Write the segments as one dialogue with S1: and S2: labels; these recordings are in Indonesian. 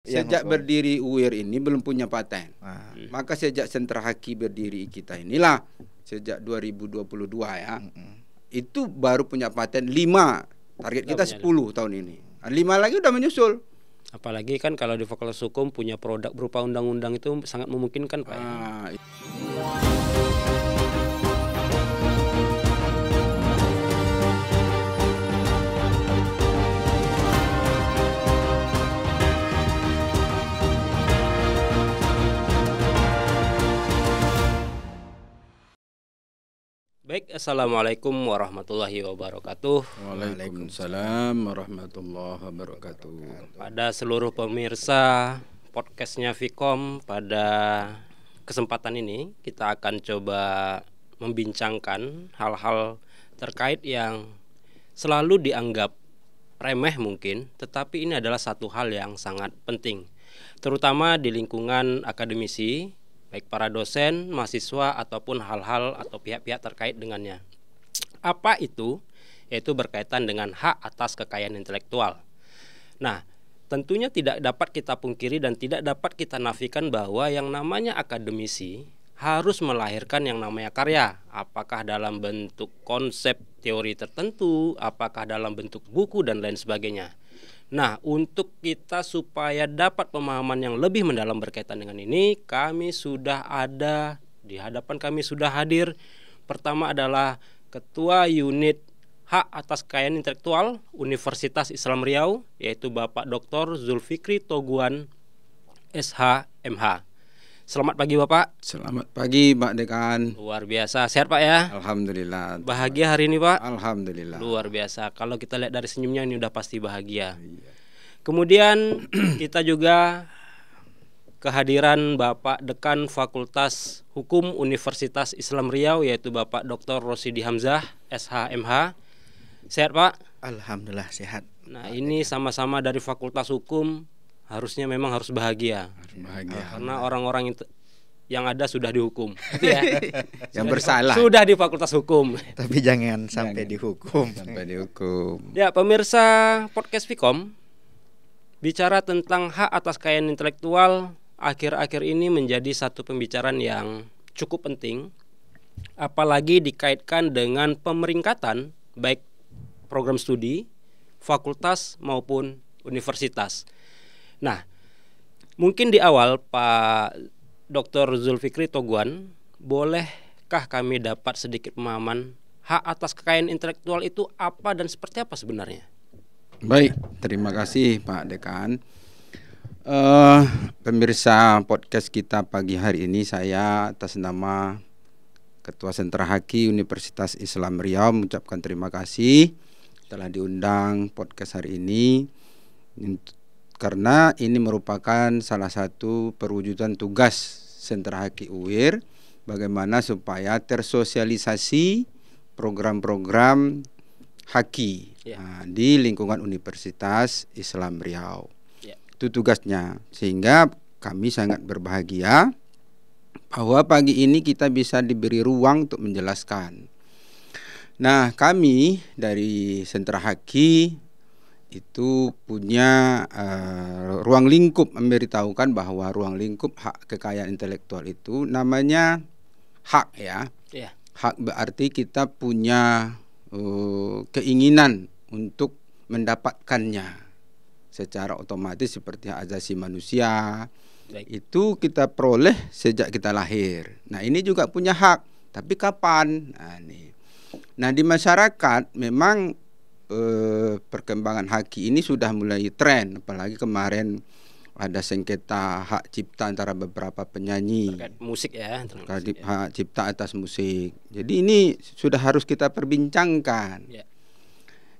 S1: Sejak berdiri UIR ini belum punya paten. Maka sejak sentra haki berdiri kita inilah sejak 2022 ya. Itu baru punya paten 5. Target kita 10 tahun ini. 5 lagi udah menyusul.
S2: Apalagi kan kalau di Fakultas Hukum punya produk berupa undang-undang itu sangat memungkinkan, Pak. Baik, Assalamualaikum warahmatullahi wabarakatuh.
S1: Waalaikumsalam warahmatullahi wabarakatuh.
S2: Pada seluruh pemirsa podcastnya Vkom, pada kesempatan ini kita akan coba membincangkan hal-hal terkait yang selalu dianggap remeh mungkin, tetapi ini adalah satu hal yang sangat penting, terutama di lingkungan akademisi, baik para dosen, mahasiswa, ataupun hal-hal atau pihak-pihak terkait dengannya. Apa itu? Yaitu berkaitan dengan hak atas kekayaan intelektual. Nah, tentunya tidak dapat kita pungkiri dan tidak dapat kita nafikan bahwa yang namanya akademisi harus melahirkan yang namanya karya. Apakah dalam bentuk konsep teori tertentu, apakah dalam bentuk buku, dan lain sebagainya. Nah, untuk kita supaya dapat pemahaman yang lebih mendalam berkaitan dengan ini, kami sudah ada, di hadapan kami sudah hadir. Pertama adalah Ketua Unit Hak atas Kekayaan Intelektual Universitas Islam Riau, yaitu Bapak Dr. Zulfikri Toguan, SH, MH. Selamat pagi Bapak.
S1: Selamat pagi Pak Dekan.
S2: Luar biasa, sehat Pak ya?
S1: Alhamdulillah.
S2: Bahagia hari ini Pak?
S1: Alhamdulillah.
S2: Luar biasa, kalau kita lihat dari senyumnya ini udah pasti bahagia. Kemudian kita juga kehadiran Bapak Dekan Fakultas Hukum Universitas Islam Riau, yaitu Bapak Dr. Rosidi Hamzah, SH, MH. Sehat Pak?
S3: Alhamdulillah sehat.
S2: Nah, ini sama-sama dari Fakultas Hukum, harusnya memang harus bahagia. Karena orang-orang yang ada sudah dihukum, gitu ya.
S1: Yang bersalah
S2: sudah di Fakultas Hukum.
S3: Tapi jangan sampai dihukum.
S2: Ya, pemirsa podcast Vkom, bicara tentang hak atas kekayaan intelektual akhir-akhir ini menjadi satu pembicaraan yang cukup penting, apalagi dikaitkan dengan pemeringkatan baik program studi, fakultas maupun universitas. Nah, mungkin di awal Pak Dr. Zulfikri Toguan, bolehkah kami dapat sedikit pemahaman hak atas kekayaan intelektual itu apa dan seperti apa sebenarnya?
S1: Baik, terima kasih Pak Dekan. Pemirsa podcast kita pagi hari ini, saya atas nama Ketua Sentra Haki Universitas Islam Riau mengucapkan terima kasih telah diundang podcast hari ini, karena ini merupakan salah satu perwujudan tugas Sentra Haki UIR, bagaimana supaya tersosialisasi program-program haki di lingkungan Universitas Islam Riau. Itu tugasnya, sehingga kami sangat berbahagia bahwa pagi ini kita bisa diberi ruang untuk menjelaskan. Nah, kami dari Sentra Haki itu punya ruang lingkup, memberitahukan bahwa ruang lingkup hak kekayaan intelektual itu namanya hak ya. Hak berarti kita punya keinginan untuk mendapatkannya secara otomatis seperti hak asasi manusia. Itu kita peroleh sejak kita lahir. Nah, ini juga punya hak, tapi kapan? Nah, di masyarakat memang perkembangan haki ini sudah mulai tren, apalagi kemarin ada sengketa hak cipta antara beberapa penyanyi
S2: terkait musik ya,
S1: hak cipta atas musik. Jadi ini sudah harus kita perbincangkan.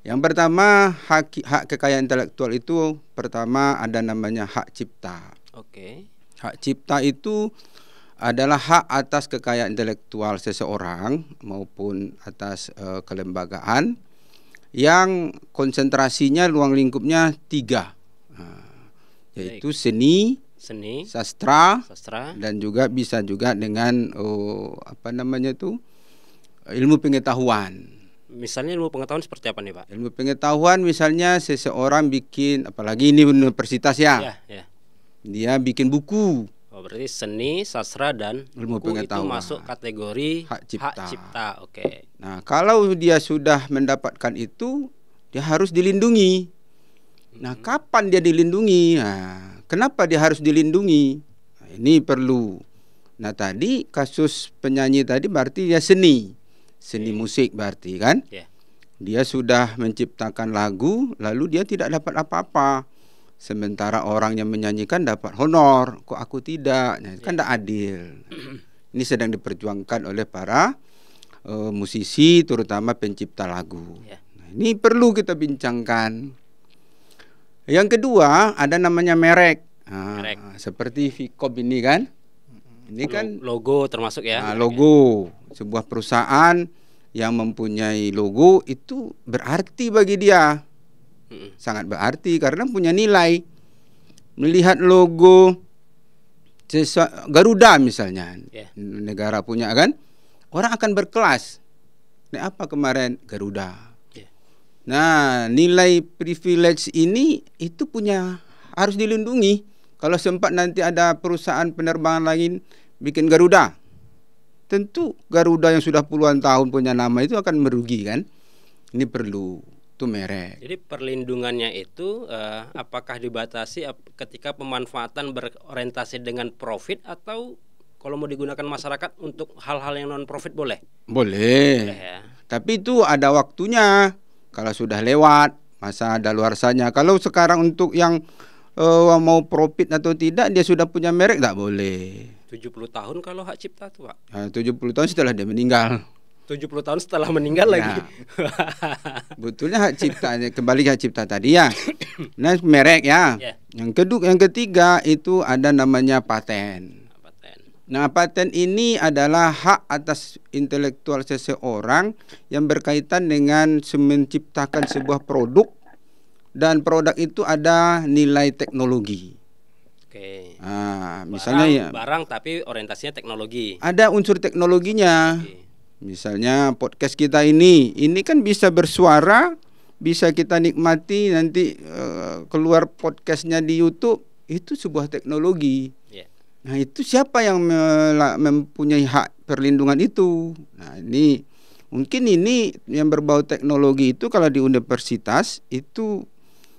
S1: Yang pertama, hak kekayaan intelektual itu pertama ada namanya hak cipta. Hak cipta itu adalah hak atas kekayaan intelektual seseorang maupun atas kelembagaan yang konsentrasinya ruang lingkupnya 3, yaitu seni, sastra, dan juga bisa juga dengan ilmu pengetahuan.
S2: Misalnya ilmu pengetahuan seperti apa nih Pak?
S1: Ilmu pengetahuan misalnya seseorang bikin, apalagi ini universitas ya. dia bikin buku
S2: Oh, berarti seni, sastra dan
S1: ilmu
S2: buku itu
S1: pengetahuan.
S2: masuk kategori
S1: Hak cipta.
S2: Oke.
S1: Nah, kalau dia sudah mendapatkan itu, dia harus dilindungi. Nah, kapan dia dilindungi? Nah, kenapa dia harus dilindungi? Nah, ini perlu. Nah, tadi kasus penyanyi tadi berarti dia seni musik berarti kan?
S2: Ya.
S1: Dia sudah menciptakan lagu, lalu dia tidak dapat apa-apa. Sementara orang yang menyanyikan dapat honor, kok aku tidak? Nah, kan tidak adil. Ini sedang diperjuangkan oleh para musisi, terutama pencipta lagu.
S2: Ya.
S1: Nah, ini perlu kita bincangkan. Yang kedua ada namanya merek. Nah, seperti Vicom ini kan? Ini kan
S2: logo termasuk ya.
S1: Nah, logo sebuah perusahaan yang mempunyai logo itu berarti bagi dia. Sangat berarti karena punya nilai. Melihat logo Garuda misalnya, negara punya kan, orang akan berkelas. Nah, apa kemarin Garuda. Nah, nilai privilege ini itu punya harus dilindungi. Kalau sempat nanti ada perusahaan penerbangan lain bikin Garuda, tentu Garuda yang sudah puluhan tahun punya nama itu akan merugi kan. Ini perlu. Itu merek.
S2: Jadi perlindungannya itu apakah dibatasi ketika pemanfaatan berorientasi dengan profit atau kalau mau digunakan masyarakat untuk hal-hal yang non profit boleh?
S1: Boleh ya. Tapi itu ada waktunya. Kalau sudah lewat masa daluarsanya. Kalau sekarang untuk yang mau profit atau tidak, dia sudah punya merek, tak boleh.
S2: 70 tahun kalau hak cipta tuh, Pak.
S1: Nah, 70 tahun setelah dia meninggal.
S2: 70 tahun setelah meninggal lagi.
S1: Betulnya hak ciptanya, kembali hak cipta tadi ya. Nah, merek ya. Yang ketiga itu ada namanya paten. Nah, paten ini adalah hak atas intelektual seseorang yang berkaitan dengan menciptakan sebuah produk, dan produk itu ada nilai teknologi.
S2: Oke.
S1: Nah, misalnya
S2: barang tapi orientasinya teknologi.
S1: Ada unsur teknologinya. Misalnya podcast kita ini kan bisa bersuara, bisa kita nikmati nanti keluar podcastnya di YouTube, itu sebuah teknologi. Nah, itu siapa yang mempunyai hak perlindungan itu? Nah, ini mungkin ini yang berbau teknologi itu kalau di universitas itu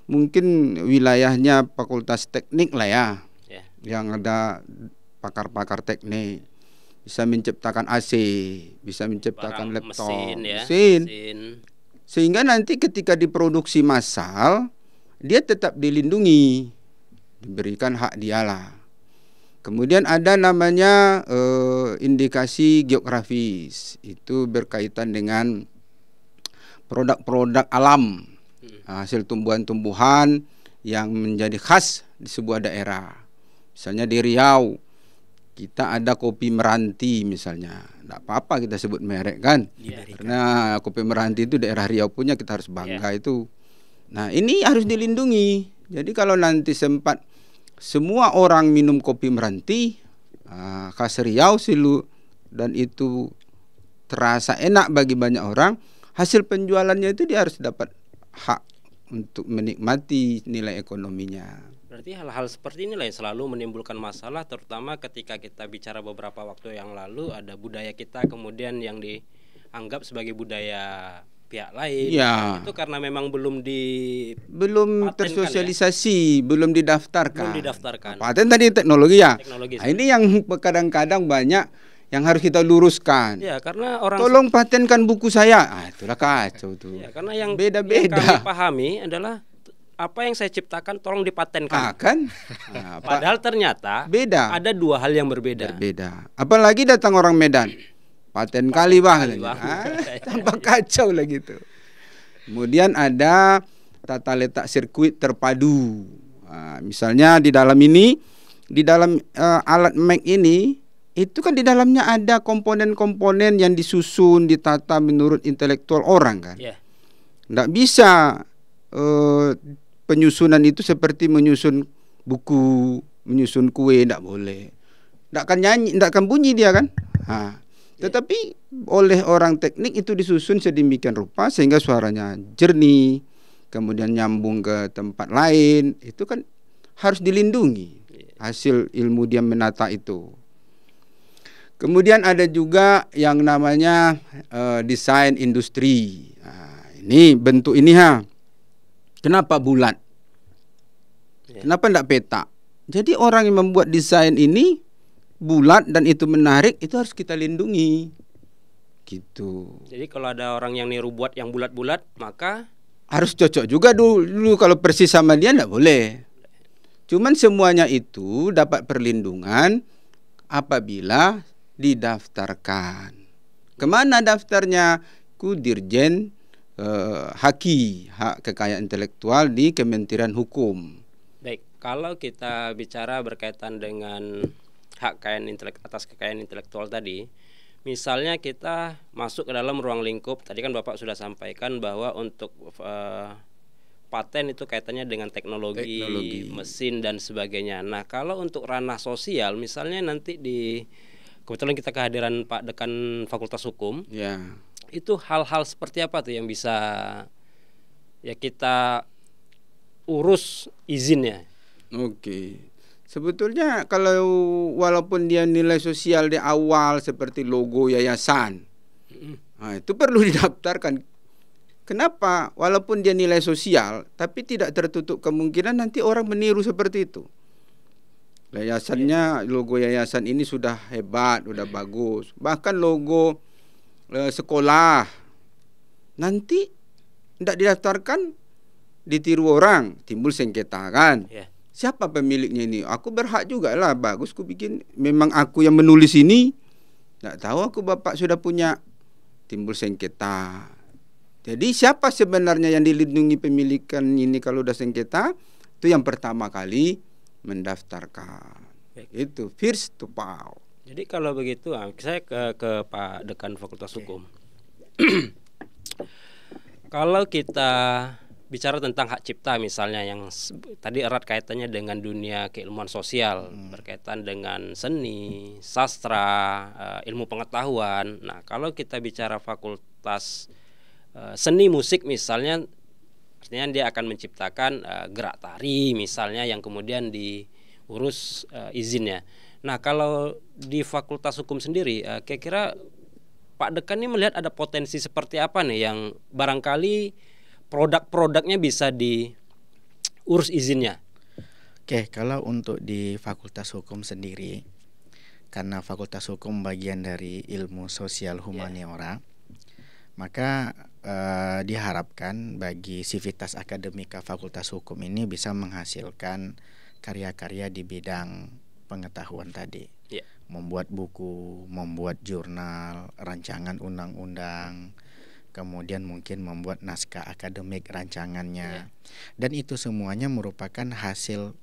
S1: mungkin wilayahnya fakultas teknik lah ya. Yang ada pakar-pakar teknik. Bisa menciptakan AC, bisa menciptakan laptop, mesin. Sehingga nanti ketika diproduksi massal, dia tetap dilindungi, diberikan hak dialah. Kemudian ada namanya indikasi geografis, itu berkaitan dengan produk-produk alam, hasil tumbuhan-tumbuhan yang menjadi khas di sebuah daerah. Misalnya di Riau, kita ada kopi Meranti misalnya, tidak apa-apa kita sebut merek kan, karena kopi Meranti itu daerah Riau punya, kita harus bangga itu. Nah, ini harus dilindungi. Jadi kalau nanti sempat semua orang minum kopi Meranti khas Riau dan itu terasa enak bagi banyak orang, hasil penjualannya itu dia harus dapat hak untuk menikmati nilai ekonominya.
S2: Berarti hal-hal seperti inilah yang selalu menimbulkan masalah, terutama ketika kita bicara beberapa waktu yang lalu ada budaya kita kemudian yang dianggap sebagai budaya pihak lain. Itu karena memang belum tersosialisasi, belum didaftarkan.
S1: Paten tadi teknologi ya. Nah, ini yang kadang-kadang banyak yang harus kita luruskan.
S2: Ya, karena orang
S1: tolong patenkan buku saya. Itulah kacau tuh.
S2: Ya, karena yang
S1: beda-beda.
S2: Yang kami pahami adalah apa yang saya ciptakan tolong dipatenkan. Padahal ternyata
S1: beda.
S2: Ada dua hal yang berbeda.
S1: Apalagi datang orang Medan, paten kali bang. Tambah kacau lah gitu. Kemudian ada tata letak sirkuit terpadu. Misalnya di dalam alat Mac ini, itu kan di dalamnya ada komponen-komponen yang disusun, ditata menurut intelektual orang kan. Nggak bisa penyusunan itu seperti menyusun buku, menyusun kue, tidak boleh. Tidak akan nyanyi, tidak akan bunyi dia kan. Tetapi oleh orang teknik itu disusun sedemikian rupa sehingga suaranya jernih, kemudian nyambung ke tempat lain, itu kan harus dilindungi. hasil ilmu dia menata itu. Kemudian ada juga yang namanya desain industri. Nah, ini bentuk ini Kenapa bulat? Kenapa tidak peta? Jadi orang yang membuat desain ini bulat dan itu menarik, itu harus kita lindungi. Gitu.
S2: Jadi kalau ada orang yang niru buat yang bulat-bulat, maka
S1: harus cocok juga dulu. Kalau persis sama dia tidak boleh. Cuman semuanya itu dapat perlindungan apabila didaftarkan. Kemana daftarnya? Ku Dirjen HAKI, Hak Kekayaan Intelektual di Kementerian Hukum.
S2: Baik, kalau kita bicara berkaitan dengan hak atas kekayaan intelektual tadi, misalnya kita masuk ke dalam ruang lingkup, tadi kan Bapak sudah sampaikan bahwa untuk paten itu kaitannya dengan teknologi, mesin dan sebagainya. Nah, kalau untuk ranah sosial, misalnya nanti kebetulan kita kehadiran Pak Dekan Fakultas Hukum, itu hal-hal seperti apa tuh yang bisa ya kita urus izinnya?
S1: Oke. Sebetulnya kalau walaupun dia nilai sosial di awal seperti logo yayasan, itu perlu didaftarkan. Kenapa? Walaupun dia nilai sosial, tapi tidak tertutup kemungkinan nanti orang meniru seperti itu. Yayasannya, logo yayasan ini sudah hebat, sudah bagus. Bahkan logo sekolah, nanti tidak didaftarkan, ditiru orang, timbul sengketa kan. Siapa pemiliknya ini? Aku berhak juga lah, bagus ku bikin. Memang aku yang menulis ini, tidak tahu aku bapak sudah punya, timbul sengketa. Jadi siapa sebenarnya yang dilindungi pemilikan ini kalau udah sengketa? Itu yang pertama kali mendaftarkan. Itu first to file.
S2: Jadi kalau begitu, saya ke Pak Dekan Fakultas Hukum. Kalau kita bicara tentang hak cipta misalnya yang tadi erat kaitannya dengan dunia keilmuan sosial, berkaitan dengan seni, sastra, ilmu pengetahuan. Nah, kalau kita bicara fakultas seni musik misalnya, artinya dia akan menciptakan gerak tari misalnya yang kemudian diurus izinnya. Nah, kalau di Fakultas Hukum sendiri, kira-kira Pak Dekan ini melihat ada potensi seperti apa nih yang barangkali produk-produknya bisa diurus izinnya?
S3: Oke, kalau untuk di Fakultas Hukum sendiri, karena Fakultas Hukum bagian dari ilmu sosial humaniora, maka diharapkan bagi sivitas akademika Fakultas Hukum ini bisa menghasilkan karya-karya di bidang pengetahuan tadi. Membuat buku, membuat jurnal, rancangan undang-undang, kemudian mungkin membuat naskah akademik rancangannya. Dan itu semuanya merupakan hasil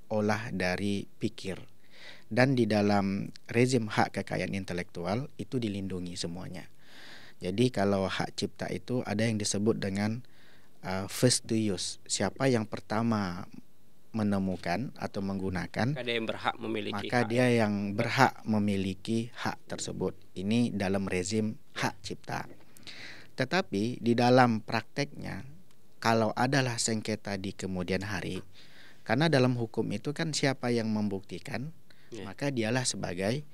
S3: olah dari pikir. Dan di dalam rezim hak kekayaan intelektual itu dilindungi semuanya. Jadi kalau hak cipta itu ada yang disebut dengan first to use. Siapa yang pertama menemukan atau menggunakan,
S2: maka dia yang berhak memiliki
S3: maka dia yang berhak memiliki hak tersebut. Ini dalam rezim hak cipta. Tetapi di dalam prakteknya, kalau adalah sengketa di kemudian hari, karena dalam hukum itu kan siapa yang membuktikan, maka dialah sebagai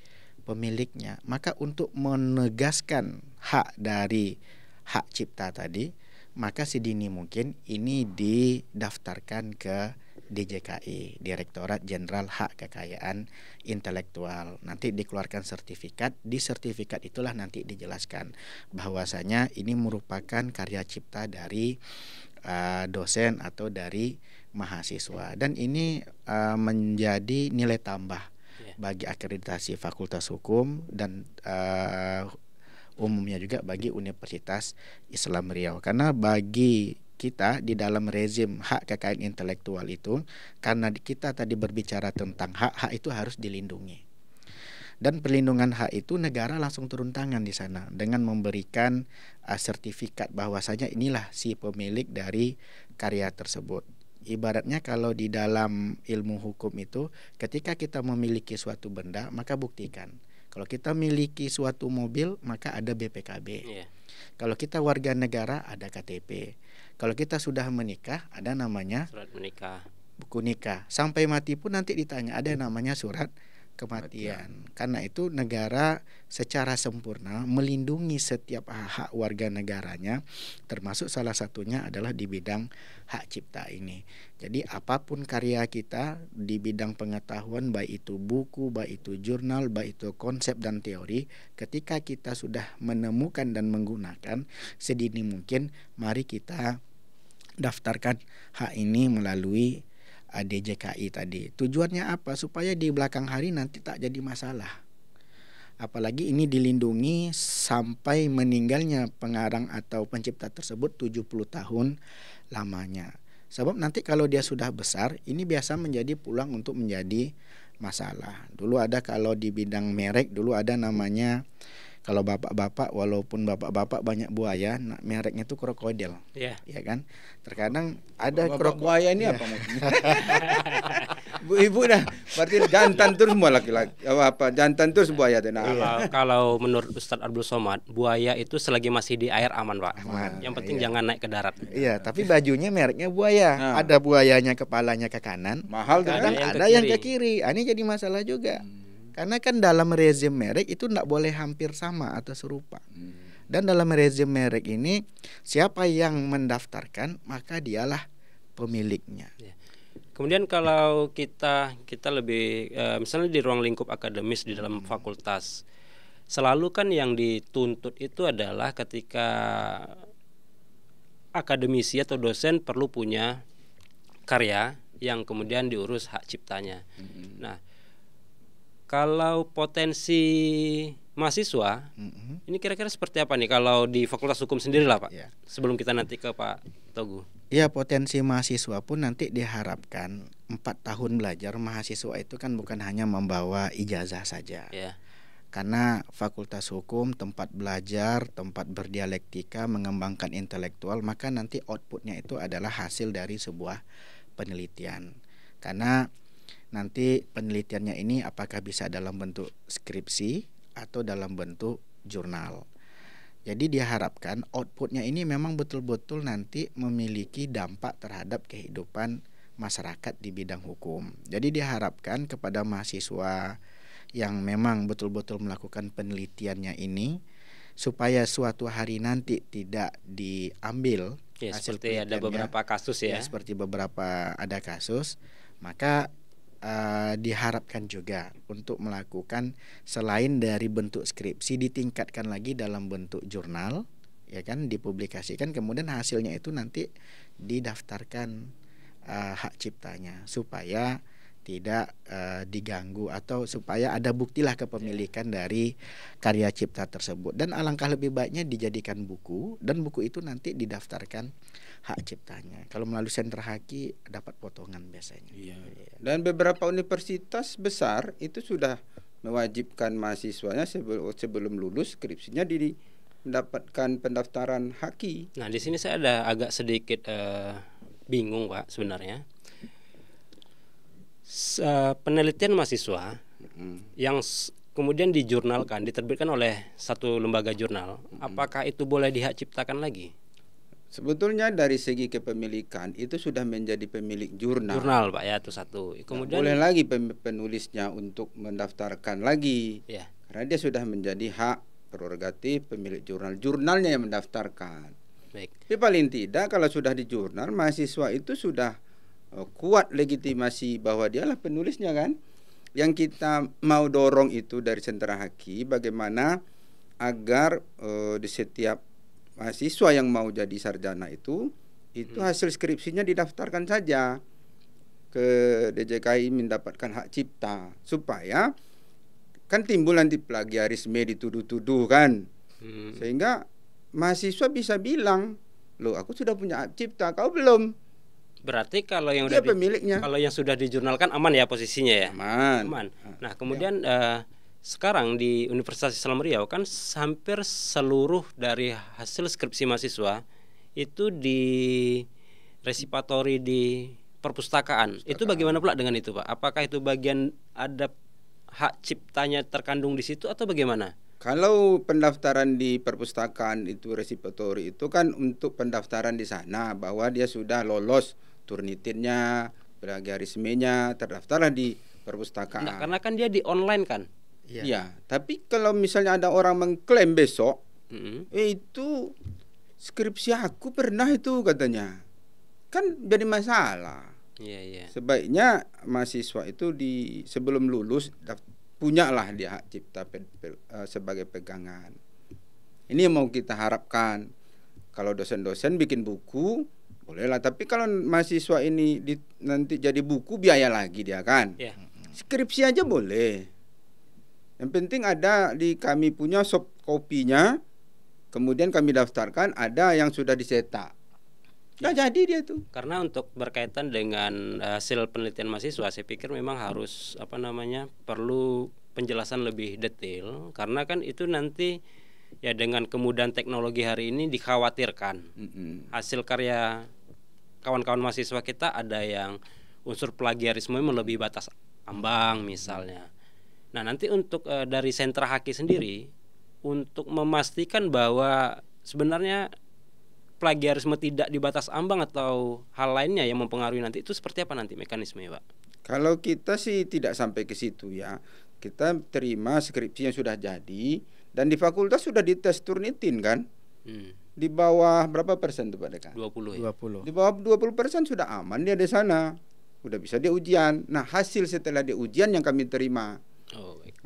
S3: pemiliknya. Maka untuk menegaskan hak dari hak cipta tadi, maka sedini mungkin ini didaftarkan ke DJKI, Direktorat Jenderal Hak Kekayaan Intelektual. Nanti dikeluarkan sertifikat, di sertifikat itulah nanti dijelaskan bahwasanya ini merupakan karya cipta dari dosen atau dari mahasiswa, dan ini menjadi nilai tambah bagi akreditasi Fakultas Hukum dan umumnya juga bagi Universitas Islam Riau. Karena bagi kita di dalam rezim hak kekayaan intelektual itu, karena kita tadi berbicara tentang hak itu harus dilindungi. Dan perlindungan hak itu negara langsung turun tangan di sana dengan memberikan sertifikat bahwasanya inilah si pemilik dari karya tersebut. Ibaratnya kalau di dalam ilmu hukum itu, ketika kita memiliki suatu benda, maka buktikan. Kalau kita miliki suatu mobil, maka ada BPKB. Kalau kita warga negara, ada KTP. Kalau kita sudah menikah, ada namanya
S2: surat menikah.
S3: buku nikah. Sampai mati pun nanti ditanya, ada yang namanya surat kematian. Karena itu negara secara sempurna melindungi setiap hak warga negaranya, termasuk salah satunya adalah di bidang hak cipta ini. Jadi apapun karya kita di bidang pengetahuan, baik itu buku, baik itu jurnal, baik itu konsep dan teori, ketika kita sudah menemukan dan menggunakan, sedini mungkin mari kita daftarkan hak ini melalui DJKI tadi. Tujuannya apa? Supaya di belakang hari nanti tak jadi masalah. Apalagi ini dilindungi sampai meninggalnya pengarang atau pencipta tersebut 70 tahun lamanya. Sebab nanti kalau dia sudah besar, ini biasa menjadi peluang untuk menjadi masalah. Dulu ada kalau di bidang merek, dulu ada namanya, kalau bapak-bapak, walaupun bapak-bapak banyak buaya, mereknya itu krokodil, ya kan. Terkadang ada
S1: buaya ini apa maksudnya? Ibu dah, berarti jantan terus semua laki-laki, jantan terus buaya.
S2: Kalau menurut Ustadz Abdul Somad, buaya itu selagi masih di air aman, Pak. Yang penting jangan naik ke darat.
S3: Iya, tapi bajunya mereknya buaya. Ada buayanya kepalanya ke kanan,
S1: mahal,
S3: kadang ada yang ke kiri. Ini jadi masalah juga. Karena kan dalam rezim merek itu tidak boleh hampir sama atau serupa. Dan dalam rezim merek ini, siapa yang mendaftarkan maka dialah pemiliknya.
S2: Kemudian kalau kita lebih misalnya di ruang lingkup akademis di dalam fakultas, selalu kan yang dituntut itu adalah ketika akademisi atau dosen perlu punya karya yang kemudian diurus hak ciptanya. Nah, kalau potensi mahasiswa, ini kira-kira seperti apa nih kalau di Fakultas Hukum sendiri lah, Pak? Ya. Sebelum kita nanti ke Pak Togu.
S3: Ya, potensi mahasiswa pun nanti diharapkan 4 tahun belajar. Mahasiswa itu kan bukan hanya membawa ijazah saja. Ya. Karena Fakultas Hukum tempat belajar, tempat berdialektika, mengembangkan intelektual, maka nanti outputnya itu adalah hasil dari sebuah penelitian. Karena nanti penelitiannya ini apakah bisa dalam bentuk skripsi atau dalam bentuk jurnal. Jadi diharapkan outputnya ini memang betul-betul nanti memiliki dampak terhadap kehidupan masyarakat di bidang hukum. Jadi diharapkan kepada mahasiswa yang memang betul-betul melakukan penelitiannya ini, supaya suatu hari nanti tidak diambil hasil
S2: seperti ada beberapa kasus ya.
S3: Seperti beberapa ada kasus, maka diharapkan juga untuk melakukan selain dari bentuk skripsi, ditingkatkan lagi dalam bentuk jurnal, ya kan, dipublikasikan, kemudian hasilnya itu nanti didaftarkan hak ciptanya supaya tidak diganggu atau supaya ada buktilah kepemilikan dari karya cipta tersebut. Dan alangkah lebih baiknya dijadikan buku, dan buku itu nanti didaftarkan hak ciptanya. Kalau melalui sentra haki dapat potongan biasanya.
S1: Iya. Dan beberapa universitas besar itu sudah mewajibkan mahasiswanya sebelum lulus skripsinya mendapatkan pendaftaran haki.
S2: Nah, di sini saya ada agak sedikit bingung, Pak, sebenarnya. Penelitian mahasiswa yang kemudian dijurnalkan, diterbitkan oleh satu lembaga jurnal, apakah itu boleh dihak ciptakan lagi?
S1: Sebetulnya dari segi kepemilikan itu sudah menjadi pemilik jurnal.
S2: Jurnal, Pak, ya, itu satu. Kemudian
S1: boleh lagi penulisnya untuk mendaftarkan lagi. Ya. Karena dia sudah menjadi hak prerogatif pemilik jurnal. Jurnalnya yang mendaftarkan.
S2: Baik.
S1: Tapi paling tidak kalau sudah di jurnal, mahasiswa itu sudah kuat legitimasi bahwa dialah penulisnya, kan. Yang kita mau dorong itu dari sentra haki, bagaimana agar di setiap mahasiswa yang mau jadi sarjana itu hasil skripsinya didaftarkan saja ke DJKI mendapatkan hak cipta, supaya kan timbul nanti plagiarisme, dituduh-tuduh kan. Sehingga mahasiswa bisa bilang, loh aku sudah punya hak cipta, kau belum.
S2: Berarti kalau yang
S1: dia pemiliknya.
S2: Kalau yang sudah dijurnalkan aman ya posisinya ya.
S1: Aman.
S2: Nah, kemudian sekarang di Universitas Islam Riau kan hampir seluruh dari hasil skripsi mahasiswa itu di resipatori di perpustakaan. Itu bagaimana pula dengan itu, Pak? Apakah itu bagian ada hak ciptanya terkandung di situ atau bagaimana?
S1: Kalau pendaftaran di perpustakaan itu resipatori itu kan untuk pendaftaran di sana bahwa dia sudah lolos Turnitinnya, plagiarismenya, terdaftarlah di perpustakaan.
S2: Nah, karena kan dia di online kan.
S1: Iya, tapi kalau misalnya ada orang mengklaim besok,
S2: Mm-mm.
S1: itu skripsi aku pernah itu katanya, kan jadi masalah.
S2: Iya, iya.
S1: Sebaiknya mahasiswa itu sebelum lulus punyalah dia hak cipta sebagai pegangan. Ini yang mau kita harapkan. Kalau dosen-dosen bikin buku, bolehlah. Tapi kalau mahasiswa ini nanti jadi buku, biaya lagi dia kan.
S2: Iya.
S1: Skripsi aja boleh. Yang penting ada kami punya soft kopinya, kemudian kami daftarkan, ada yang sudah dicetak. Nah, jadi dia tuh.
S2: Karena untuk berkaitan dengan hasil penelitian mahasiswa, saya pikir memang harus perlu penjelasan lebih detail, karena kan itu nanti ya dengan kemudahan teknologi hari ini dikhawatirkan hasil karya kawan-kawan mahasiswa kita ada yang unsur plagiarisme melebihi batas ambang misalnya. Nah, nanti untuk dari sentra Haki sendiri untuk memastikan bahwa sebenarnya plagiarisme tidak di batas ambang atau hal lainnya yang mempengaruhi nanti, itu seperti apa nanti mekanismenya, Pak?
S1: Kalau kita sih tidak sampai ke situ ya. Kita terima skripsi yang sudah jadi dan di fakultas sudah dites Turnitin kan. Di bawah berapa persen tuh Pak Dekan?
S2: 20 ya.
S3: 20.
S1: Di bawah 20% sudah aman dia di sana. Udah bisa dia ujian. Nah, hasil setelah dia ujian yang kami terima.
S2: Oh, baik.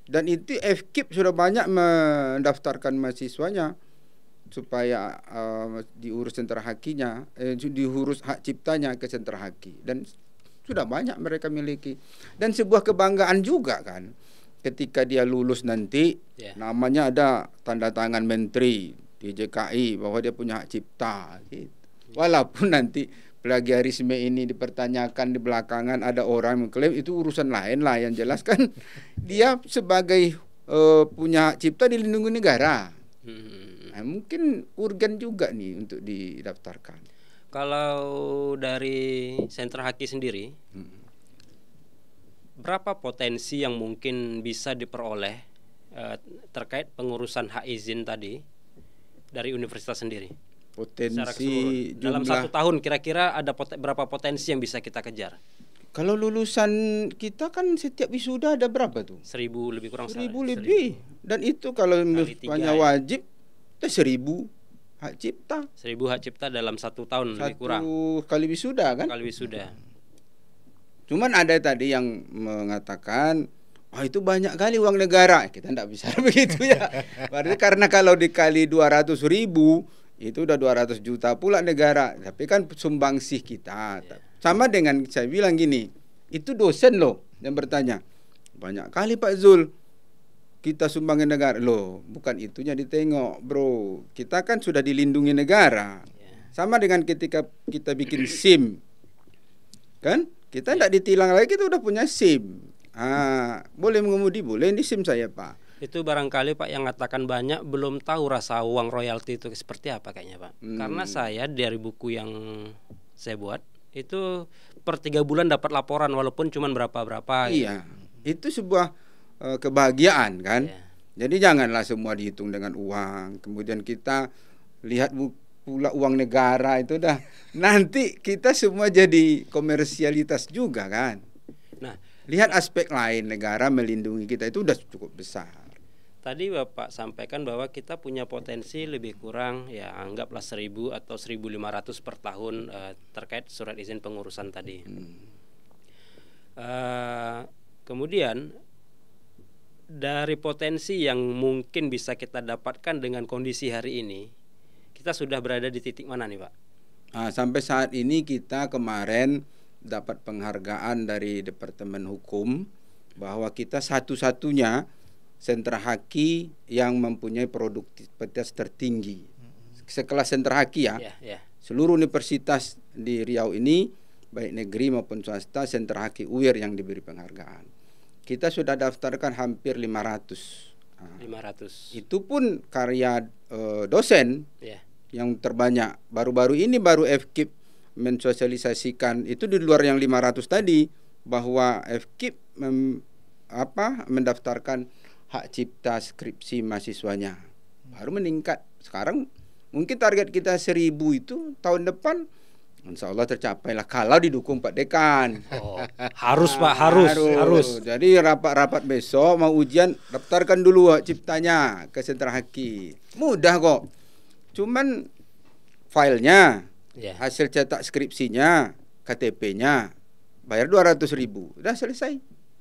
S1: Dan itu FKIP sudah banyak mendaftarkan mahasiswanya supaya diurus sentra hakinya, diurus hak ciptanya ke sentra haki, dan sudah banyak mereka miliki. Dan sebuah kebanggaan juga kan ketika dia lulus nanti, namanya ada tanda tangan menteri di JKI bahwa dia punya hak cipta gitu. Walaupun nanti plagiarisme ini dipertanyakan di belakangan, ada orang mengklaim itu urusan lain lah, yang jelas kan dia sebagai punya hak cipta dilindungi negara. Nah, mungkin urgen juga nih untuk didaftarkan.
S2: Kalau dari sentra Haki sendiri, berapa potensi yang mungkin bisa diperoleh terkait pengurusan hak izin tadi dari universitas sendiri?
S1: Potensi
S2: dalam
S1: jumlah
S2: 1 tahun kira-kira ada berapa potensi yang bisa kita kejar?
S1: Kalau lulusan kita kan setiap wisuda ada berapa tuh?
S2: 1000 lebih kurang
S1: 1000 lebih. Dan itu kalau misalnya wajib 1000 hak cipta.
S2: 1000 hak cipta dalam 1 tahun lebih kurang.
S1: Satu kali wisuda kan?
S2: Kali wisuda.
S1: Cuman ada tadi yang mengatakan, itu banyak kali uang negara. Kita tidak bisa begitu ya. Berarti karena kalau dikali 200.000 itu udah 200 juta pula negara. Tapi kan sumbangsih kita. Sama dengan saya bilang gini, itu dosen loh yang bertanya, banyak kali Pak Zul kita sumbangin negara. Loh, bukan itunya ditengok bro. Kita kan sudah dilindungi negara. Sama dengan ketika kita bikin SIM, kan? Kita tidak ditilang lagi, kita udah punya SIM. Boleh mengemudi, boleh di SIM saya Pak.
S2: Itu barangkali Pak yang mengatakan banyak belum tahu rasa uang royalti itu seperti apa kayaknya Pak. Karena saya dari buku yang saya buat itu per 3 bulan dapat laporan walaupun cuma berapa-berapa.
S1: Iya, itu sebuah kebahagiaan kan. Jadi janganlah semua dihitung dengan uang. Kemudian kita lihat pula uang negara itu dah nanti kita semua jadi komersialitas juga kan.
S2: Nah,
S1: lihat aspek lain, negara melindungi kita itu udah cukup besar.
S2: Tadi Bapak sampaikan bahwa kita punya potensi lebih kurang ya anggaplah 1000 atau 1500 per tahun terkait surat izin pengurusan tadi. Kemudian dari potensi yang mungkin bisa kita dapatkan dengan kondisi hari ini, kita sudah berada di titik mana nih Pak?
S1: Sampai saat ini kita kemarin dapat penghargaan dari Departemen Hukum bahwa kita satu-satunya sentra haki yang mempunyai produktivitas tertinggi sekelas sentra haki ya. Seluruh universitas di Riau ini baik negeri maupun swasta sentra haki UIR yang diberi penghargaan. Kita sudah daftarkan hampir 500.
S2: 500.
S1: Itu pun karya dosen yang terbanyak. Baru-baru ini baru FKIP mensosialisasikan itu di luar yang 500 tadi, bahwa FKIP mendaftarkan hak cipta skripsi mahasiswanya. Baru meningkat. Sekarang mungkin target kita 1000 itu tahun depan Insya Allah tercapai lah kalau didukung Pak Dekan.
S2: Oh, harus Pak, harus.
S1: Jadi rapat-rapat besok mau ujian, daftarkan dulu hak ciptanya ke sentra haki. Mudah kok. Cuman filenya, hasil cetak skripsinya, KTP-nya, bayar 200.000. Udah selesai.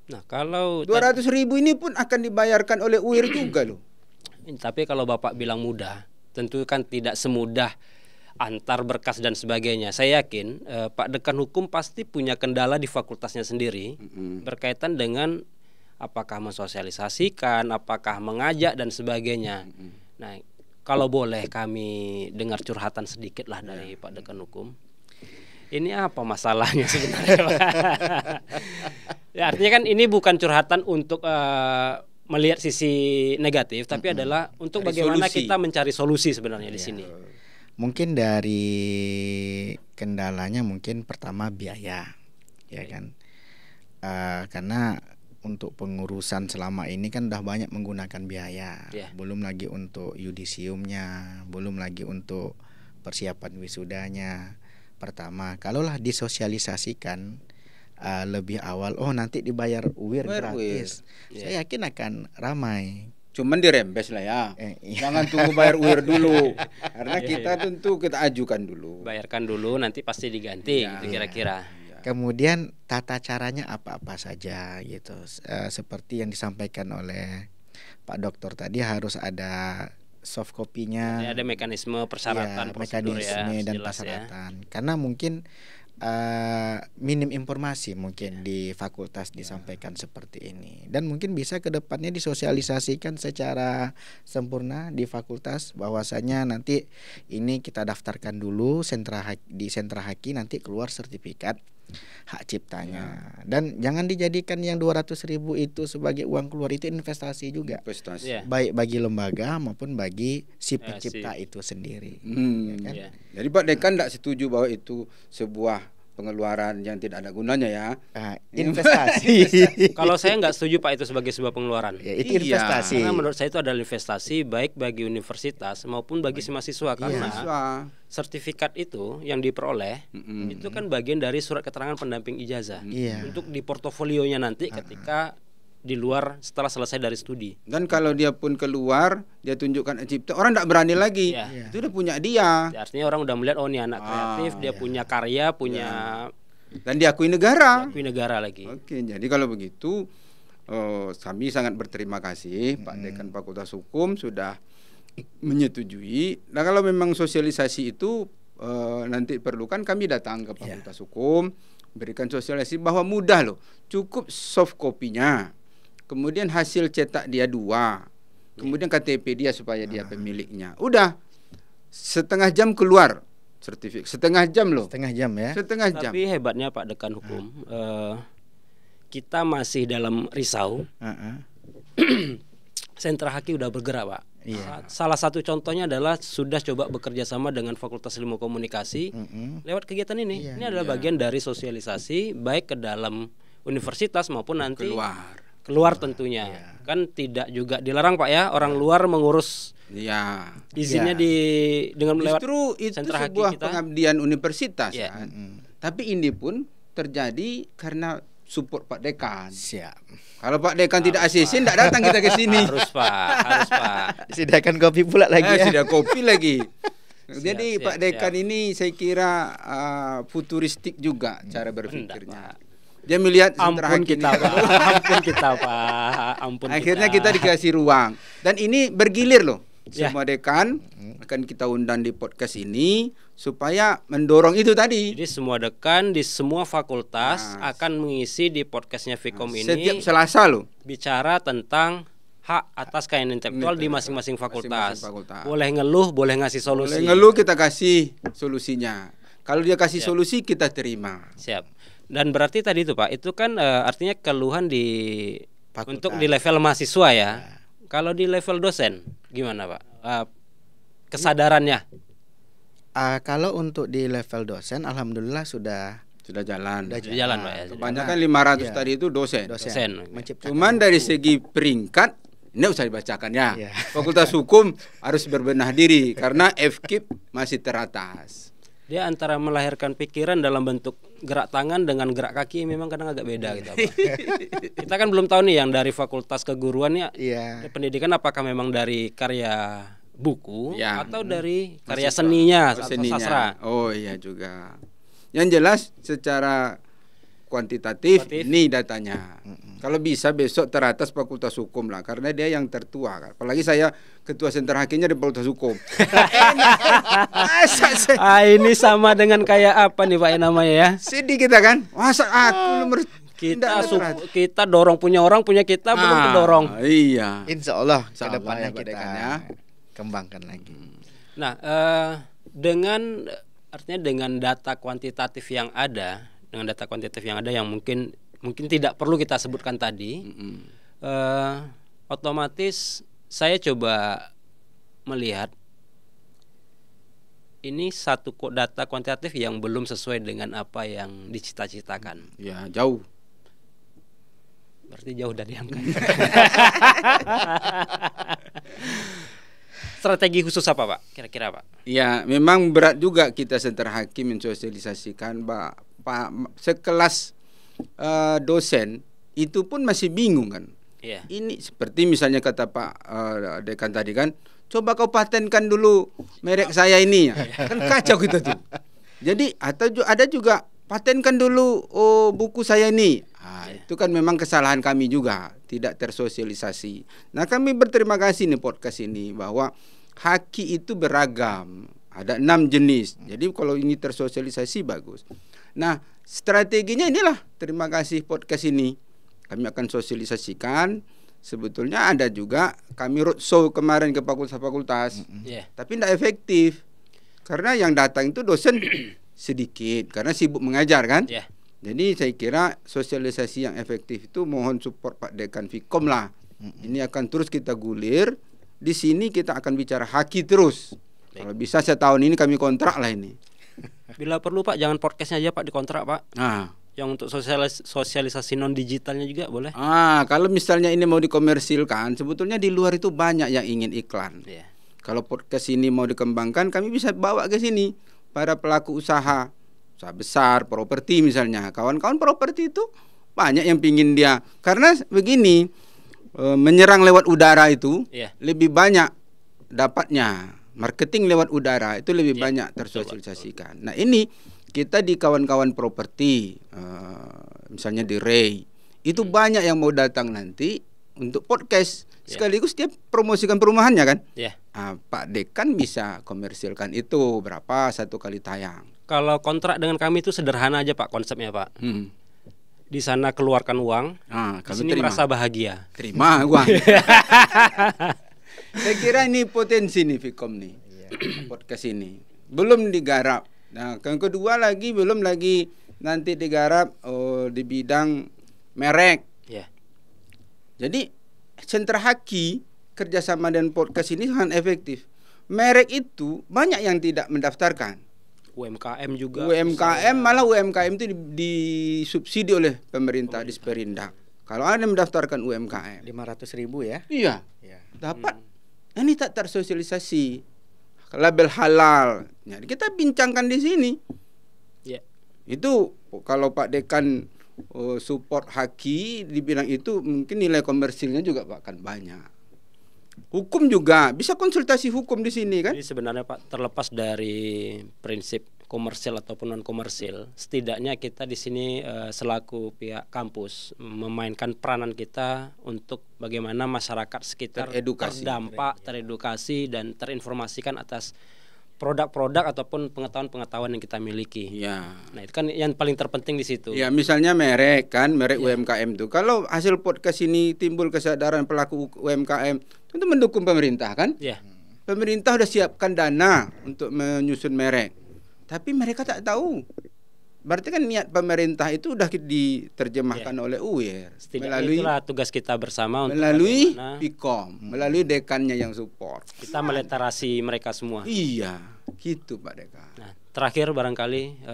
S2: Nah, kalau
S1: 200.000 ini pun akan dibayarkan oleh UIR juga loh.
S2: Tapi kalau Bapak bilang mudah, tentu kan tidak semudah antar berkas dan sebagainya. Saya yakin Pak Dekan Hukum pasti punya kendala di fakultasnya sendiri berkaitan dengan apakah mensosialisasikan, apakah mengajak dan sebagainya. Nah, kalau boleh kami dengar curhatan sedikit lah dari Pak Dekan Hukum. Ini apa masalahnya sebenarnya? Ya, artinya kan ini bukan curhatan untuk melihat sisi negatif, tapi adalah untuk bagaimana kita mencari solusi sebenarnya di sini.
S3: Mungkin dari kendalanya mungkin pertama biaya, ya kan? Karena untuk pengurusan selama ini kan udah banyak menggunakan biaya, belum lagi untuk yudisiumnya, belum lagi untuk persiapan wisudanya. Pertama, kalaulah disosialisasikan lebih awal, nanti dibayar UIR gratis, saya yakin akan ramai.
S1: Cuman dirembes lah ya. Jangan tunggu bayar UIR dulu. Karena kita tentu kita ajukan dulu.
S2: Bayarkan dulu, nanti pasti diganti gitu kira-kira.
S3: Kemudian tata caranya apa-apa saja gitu. Seperti yang disampaikan oleh Pak Dokter tadi, harus ada soft copy-nya.
S2: Ada mekanisme persyaratan, prosedur
S3: dan persyaratan. Karena mungkin minim informasi mungkin di fakultas disampaikan seperti ini, dan mungkin bisa ke depannya disosialisasikan secara sempurna di fakultas bahwasanya nanti ini kita daftarkan dulu di sentra haki, nanti keluar sertifikat hak ciptanya. Dan jangan dijadikan yang 200.000 itu sebagai uang keluar, itu investasi juga. Baik bagi lembaga maupun bagi si pencipta itu sendiri. Ya kan?
S1: Jadi Pak Dekan tidak setuju bahwa itu sebuah pengeluaran yang tidak ada gunanya ya.
S3: Investasi.
S2: Kalau saya nggak setuju Pak itu sebagai sebuah pengeluaran.
S3: Ya, itu investasi.
S2: Karena menurut saya itu adalah investasi baik bagi universitas maupun bagi si mahasiswa, karena sertifikat itu yang diperoleh itu kan bagian dari surat keterangan pendamping ijazah untuk di portofolionya nanti ketika di luar setelah selesai dari studi.
S1: Dan kalau dia pun keluar, dia tunjukkan cipta, orang tidak berani lagi. Itu udah punya dia.
S2: Artinya orang udah melihat, oh ini anak kreatif, dia punya karya, punya
S1: dan diakui negara.
S2: Diakui negara lagi.
S1: Oke, jadi kalau begitu kami sangat berterima kasih Pak Dekan Fakultas Hukum sudah menyetujui. Nah, kalau memang sosialisasi itu nanti perlukan, kami datang ke Fakultas Hukum, berikan sosialisasi bahwa mudah loh, cukup soft copy-nya. Kemudian hasil cetak dia 2, kemudian KTP dia supaya dia pemiliknya. Udah, setengah jam keluar sertifikat. Setengah jam loh.
S3: Setengah jam ya.
S1: Setengah jam.
S2: Tapi hebatnya Pak Dekan Hukum, kita masih dalam risau. Sentra haki udah bergerak Pak. Salah satu contohnya adalah sudah coba bekerja sama dengan Fakultas Ilmu Komunikasi lewat kegiatan ini. Ini adalah bagian dari sosialisasi baik ke dalam universitas maupun nanti keluar tentunya. Kan tidak juga dilarang Pak ya, orang luar mengurus izinnya dengan melewat
S1: justru itu
S2: sentra
S1: sebuah
S2: haki kita.
S1: Pengabdian universitas kan. Tapi ini pun terjadi karena support Pak Dekan. Kalau Pak Dekan tidak ACC, tidak datang kita ke sini.
S2: Harus Pak.
S3: Sediakan kopi pula lagi.
S1: Sudah kopi lagi. Jadi Pak Dekan ini saya kira futuristik juga cara berpikirnya. Dia melihat
S2: ampun kita, Pak.
S1: Akhirnya kita dikasih ruang. Dan ini bergilir loh. Semua dekan akan kita undang di podcast ini supaya mendorong itu tadi.
S2: Jadi semua dekan di semua fakultas akan mengisi di podcastnya Vkom ini.
S1: Setiap Selasa loh.
S2: Bicara tentang hak atas kekayaan intelektual di masing-masing fakultas. Boleh ngeluh, boleh ngasih solusi.
S1: Boleh ngeluh, kita kasih solusinya. Kalau dia kasih solusi, kita terima.
S2: Siap. Dan berarti tadi itu Pak, itu kan artinya keluhan di fakultas. Untuk di level mahasiswa ya. Kalau di level dosen gimana Pak? Kesadarannya?
S3: Kalau untuk di level dosen, alhamdulillah sudah
S1: jalan.
S2: Sudah jalan Pak ya.
S1: Kebanyakan 500 tadi itu dosen. Cuman dari segi peringkat, ini usah dibacakan ya. Fakultas Hukum harus berbenah diri karena FKIP masih teratas.
S2: Dia antara melahirkan pikiran dalam bentuk gerak tangan dengan gerak kaki memang kadang agak beda gitu, Pak. Kita kan belum tahu nih yang dari fakultas keguruan ya,
S3: Iya.
S2: pendidikan apakah memang dari karya buku
S1: Ya.
S2: atau dari karya
S1: Mahasiswa.
S2: seninya
S1: Oh,
S2: atau
S1: seninya.
S2: sastra.
S1: Oh iya juga. Yang jelas secara kuantitatif
S2: Kuantitatif.
S1: ini datanya. Kalau bisa besok teratas Fakultas Hukum lah, karena dia yang tertua kan. Apalagi saya ketua sentra hakimnya di Fakultas Hukum. Masa
S2: Ini sama dengan kayak apa nih Pak yang namanya ya?
S1: sedih kita kan? Masa aku nomor
S2: Kita dorong punya orang, punya kita belum kedorong.
S1: Iya.
S3: Insya Allah
S1: Insya Allah
S3: kedepannya
S1: ya, Pak
S3: kita
S1: Dekan ya.
S3: kembangkan lagi.
S2: Nah, dengan artinya dengan data kuantitatif yang ada, yang mungkin tidak perlu kita sebutkan tadi, otomatis saya coba melihat ini satu data kuantitatif yang belum sesuai dengan apa yang dicita-citakan.
S1: Ya, jauh.
S2: Berarti jauh dari angka. Strategi khusus apa Pak? Kira-kira Pak?
S1: Ya, memang berat juga kita sentra hakim mensosialisasikan, Pak, sekelas dosen itu pun masih bingung kan.
S2: Iya.
S1: Ini seperti misalnya kata Pak Dekan tadi kan, coba kau patenkan dulu merek saya ini, kan kacau kita tuh. Jadi atau ada juga patenkan dulu buku saya ini. Itu kan memang kesalahan kami juga, tidak tersosialisasi. Nah, kami berterima kasih nih podcast ini bahwa haki itu beragam, ada 6 jenis. Jadi kalau ini tersosialisasi bagus. Nah, strateginya inilah, terima kasih podcast ini. Kami akan sosialisasikan. Sebetulnya ada juga kami roadshow kemarin ke fakultas-fakultas, tapi tidak efektif karena yang datang itu dosen sedikit karena sibuk mengajar kan. Jadi saya kira sosialisasi yang efektif itu mohon support Pak Dekan Fikom lah. Ini akan terus kita gulir. Di sini kita akan bicara haki terus. Kalau bisa setahun ini kami kontrak lah ini.
S2: Bila perlu Pak, jangan podcastnya aja Pak dikontrak Pak. Yang untuk sosialisasi non digitalnya juga boleh.
S1: Kalau misalnya ini mau dikomersilkan, sebetulnya di luar itu banyak yang ingin iklan. Kalau podcast ini mau dikembangkan, kami bisa bawa ke sini para pelaku usaha besar, properti misalnya. Kawan-kawan properti itu banyak yang pingin dia. Karena begini, menyerang lewat udara itu lebih banyak dapatnya. Marketing lewat udara itu lebih banyak tersosialisasikan. Nah, ini kita di kawan-kawan properti, misalnya di Ray, itu banyak yang mau datang nanti untuk podcast. Sekaligus dia promosikan perumahannya kan. Pak Dekan bisa komersilkan itu berapa satu kali tayang.
S2: Kalau kontrak dengan kami itu sederhana aja Pak konsepnya Pak. Di sana keluarkan uang, di sini
S1: terima.
S2: merasa bahagia.
S1: Terima uang. Saya kira ini potensi nih Fikom nih, podcast ini belum digarap. Nah, yang kedua lagi belum lagi nanti digarap di bidang merek. Jadi sentra haki kerjasama dengan podcast ini sangat efektif. Merek itu banyak yang tidak mendaftarkan.
S2: UMKM juga.
S1: Malah UMKM itu disubsidi oleh pemerintah di Sperindak. Kalau ada yang mendaftarkan UMKM
S3: 500.000 ya?
S1: Iya. Dapat. Ini tak tersosialisasi. Label halal. Nah, kita bincangkan di sini. Itu kalau Pak Dekan support haki dibilang itu, mungkin nilai komersilnya juga akan banyak. Hukum juga bisa konsultasi hukum di sini kan?
S2: Jadi sebenarnya Pak, terlepas dari prinsip komersil ataupun non komersil, setidaknya kita di sini selaku pihak kampus memainkan peranan kita untuk bagaimana masyarakat sekitar terdampak, teredukasi dan terinformasikan atas produk-produk ataupun pengetahuan-pengetahuan yang kita miliki. Nah, itu kan yang paling terpenting di situ.
S1: Ya, misalnya merek UMKM itu. Kalau hasil podcast ini timbul kesadaran pelaku UMKM, tentu mendukung pemerintah kan? Pemerintah sudah siapkan dana untuk menyusun merek. Tapi mereka tak tahu. Berarti kan niat pemerintah itu sudah diterjemahkan oleh UIR.
S2: Melalui itulah tugas kita bersama untuk
S1: melalui Fikom, melalui dekannya yang support.
S2: Kita meliterasi mereka semua.
S1: Iya, gitu Pak Dekan.
S2: Nah, terakhir barangkali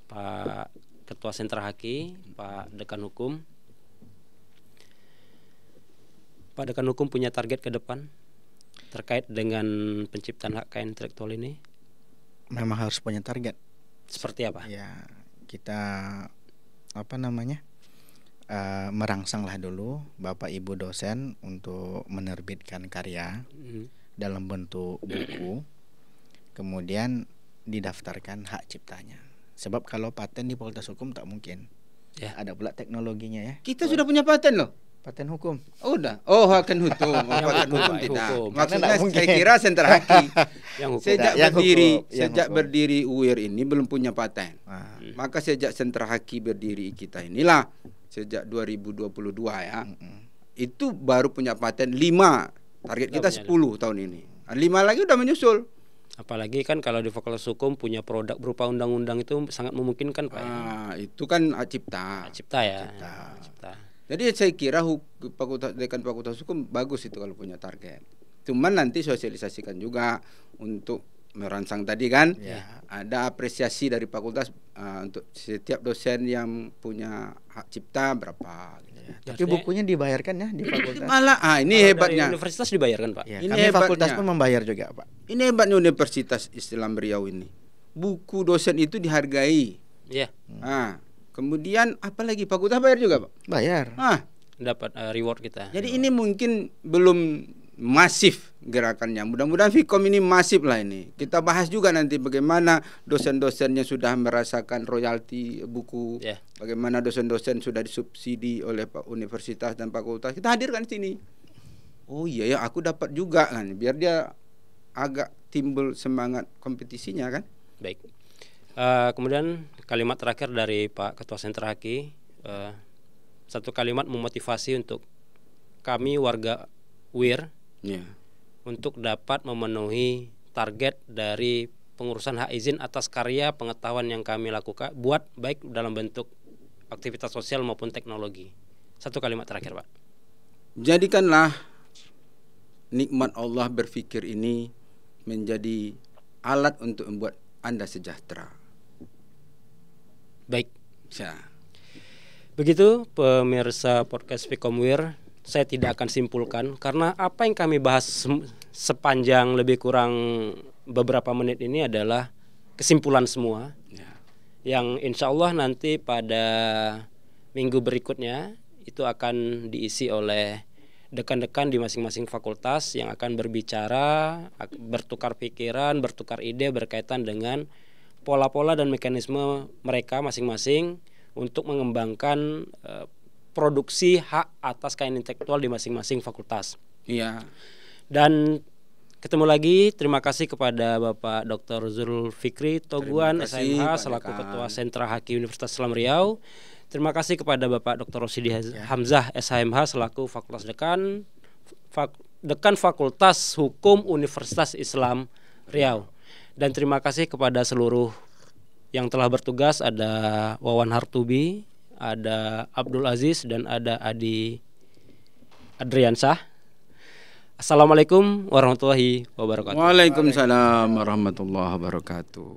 S2: Pak Ketua Sentra Haki, Pak Dekan Hukum. Pak Dekan Hukum punya target ke depan terkait dengan penciptaan hak kekayaan intelektual ini?
S3: memang harus punya target.
S2: Seperti apa?
S3: Ya, kita merangsanglah dulu Bapak Ibu dosen untuk menerbitkan karya dalam bentuk buku, kemudian didaftarkan hak ciptanya. Sebab kalau paten di Fakultas Hukum tak mungkin.
S2: Ya.
S3: Ada pula teknologinya ya.
S1: Kita sudah punya paten loh.
S3: Paten hukum.
S1: Oh, udah. Oh, paten hukum. Paten hukum tidak.
S2: hukum.
S1: Maksudnya
S3: Karena
S1: saya kira sentra haki.
S2: Yang hukum.
S3: Yang hukum.
S1: Berdiri UIR ini belum punya paten.
S3: Nah,
S1: Maka sejak sentra haki berdiri kita inilah sejak 2022 ya. Itu baru punya paten 5. Target kita 10 tahun ini. 5 lagi udah menyusul.
S2: Apalagi kan kalau di Fakultas Hukum punya produk berupa undang-undang itu sangat memungkinkan Pak.
S1: Itu kan hak cipta.
S2: Cipta ya. Cipta.
S1: Jadi saya kira dekan Fakultas Hukum bagus itu kalau punya target. Cuman nanti sosialisasikan juga untuk merangsang tadi kan. Ada apresiasi dari fakultas untuk setiap dosen yang punya hak cipta berapa.
S3: tapi bukunya dibayarkan ya di fakultas.
S1: Malah ini
S2: Kalau
S1: hebatnya.
S2: dari universitas dibayarkan Pak.
S3: Ya,
S1: Ini
S3: kami fakultas
S1: hebatnya.
S3: pun membayar juga Pak.
S1: Ini hebatnya Universitas Islam Riau ini. Buku dosen itu dihargai.
S2: Iya.
S1: Kemudian apalagi fakultas bayar juga Pak.
S3: Bayar.
S2: Dapat reward kita.
S1: Jadi ini mungkin belum masif gerakannya. Mudah-mudahan Fikom ini masif lah ini. Kita bahas juga nanti bagaimana dosen-dosennya sudah merasakan royalti buku. Bagaimana dosen-dosen sudah disubsidi oleh universitas dan fakultas. Kita hadirkan di sini. Oh iya ya, aku dapat juga kan. Biar dia agak timbul semangat kompetisinya kan.
S2: Baik. Kemudian kalimat terakhir dari Pak Ketua Sentra Haki, satu kalimat memotivasi untuk kami warga UIR untuk dapat memenuhi target dari pengurusan hak izin atas karya pengetahuan yang kami lakukan, buat baik dalam bentuk aktivitas sosial maupun teknologi. Satu kalimat terakhir Pak.
S1: Jadikanlah nikmat Allah berfikir ini menjadi alat untuk membuat Anda sejahtera.
S2: Baik.
S1: Ya.
S2: Begitu pemirsa podcast Fikom UIR, saya tidak akan simpulkan karena apa yang kami bahas sepanjang lebih kurang beberapa menit ini adalah kesimpulan semua. Yang insya Allah nanti pada minggu berikutnya itu akan diisi oleh dekan-dekan di masing-masing fakultas yang akan berbicara, bertukar pikiran, bertukar ide berkaitan dengan pola-pola dan mekanisme mereka masing-masing untuk mengembangkan produksi hak atas kekayaan intelektual di masing-masing fakultas.
S1: Iya.
S2: Dan ketemu lagi, terima kasih kepada Bapak Dr. Zulfikri Toguan SMH selaku Ketua Sentra Haki Universitas Islam Riau. Terima kasih kepada Bapak Dr. Rosidi Hamzah SHMH selaku Fakultas Dekan Fakultas Hukum Universitas Islam Riau. Dan terima kasih kepada seluruh yang telah bertugas, ada Wawan Hartubi, ada Abdul Aziz, dan ada Adi Adriansah. Assalamualaikum warahmatullahi wabarakatuh.
S1: Waalaikumsalam warahmatullahi wabarakatuh.